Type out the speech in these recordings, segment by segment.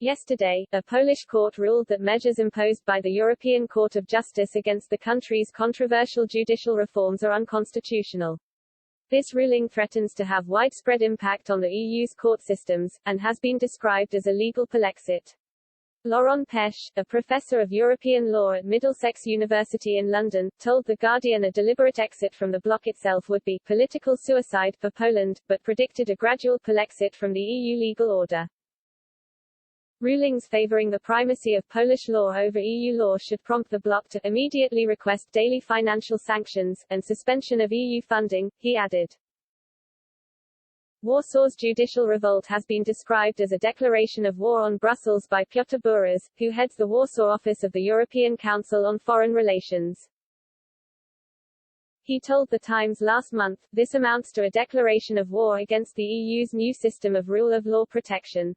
Yesterday, a Polish court ruled that measures imposed by the European Court of Justice against the country's controversial judicial reforms are unconstitutional. This ruling threatens to have widespread impact on the EU's court systems, and has been described as a legal Polexit. Laurent Pech, a professor of European law at Middlesex University in London, told The Guardian a deliberate exit from the bloc itself would be political suicide for Poland, but predicted a gradual Polexit from the EU legal order. Rulings favoring the primacy of Polish law over EU law should prompt the bloc to immediately request daily financial sanctions, and suspension of EU funding, he added. Warsaw's judicial revolt has been described as a declaration of war on Brussels by Piotr Buras, who heads the Warsaw office of the European Council on Foreign Relations. He told The Times last month, this amounts to a declaration of war against the EU's new system of rule of law protection.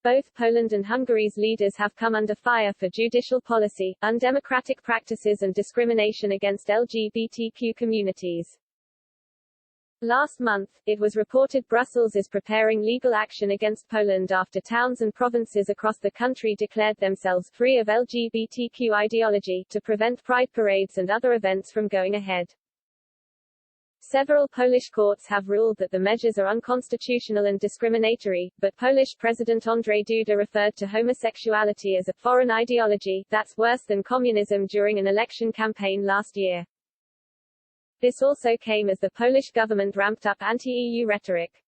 Both Poland and Hungary's leaders have come under fire for judicial policy, undemocratic practices and discrimination against LGBTQ communities. Last month, it was reported Brussels is preparing legal action against Poland after towns and provinces across the country declared themselves free of LGBTQ ideology, to prevent pride parades and other events from going ahead. Several Polish courts have ruled that the measures are unconstitutional and discriminatory, but Polish President Andrzej Duda referred to homosexuality as a foreign ideology that's worse than communism during an election campaign last year. This also came as the Polish government ramped up anti-EU rhetoric.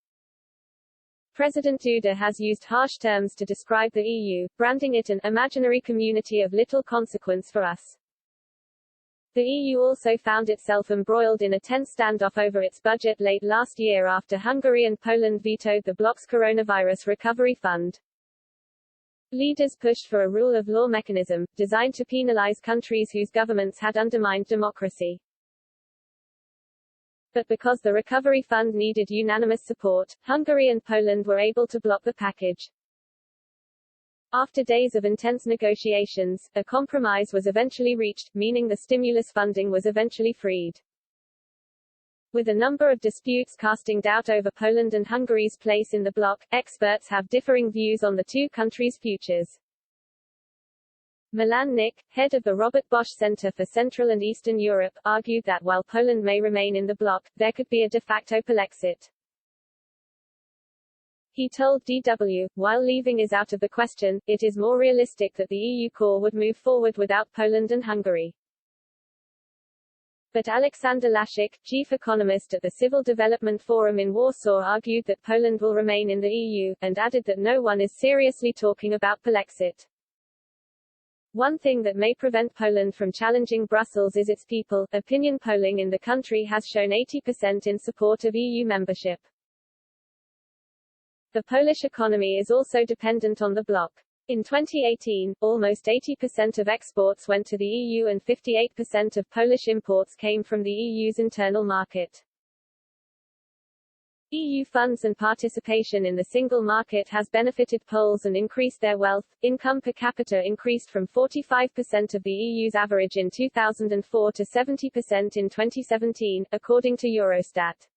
President Duda has used harsh terms to describe the EU, branding it an imaginary community of little consequence for us. The EU also found itself embroiled in a tense standoff over its budget late last year after Hungary and Poland vetoed the bloc's coronavirus recovery fund. Leaders pushed for a rule of law mechanism, designed to penalize countries whose governments had undermined democracy. But because the recovery fund needed unanimous support, Hungary and Poland were able to block the package. After days of intense negotiations, a compromise was eventually reached, meaning the stimulus funding was eventually freed. With a number of disputes casting doubt over Poland and Hungary's place in the bloc, experts have differing views on the two countries' futures. Milan Nik, head of the Robert Bosch Center for Central and Eastern Europe, argued that while Poland may remain in the bloc, there could be a de facto Polexit. He told DW, while leaving is out of the question, it is more realistic that the EU core would move forward without Poland and Hungary. But Alexander Lasik, chief economist at the Civil Development Forum in Warsaw, argued that Poland will remain in the EU, and added that no one is seriously talking about Polexit. One thing that may prevent Poland from challenging Brussels is its people. Opinion polling in the country has shown 80% in support of EU membership. The Polish economy is also dependent on the bloc. In 2018, almost 80% of exports went to the EU and 58% of Polish imports came from the EU's internal market. EU funds and participation in the single market has benefited Poles and increased their wealth. Income per capita increased from 45% of the EU's average in 2004 to 70% in 2017, according to Eurostat.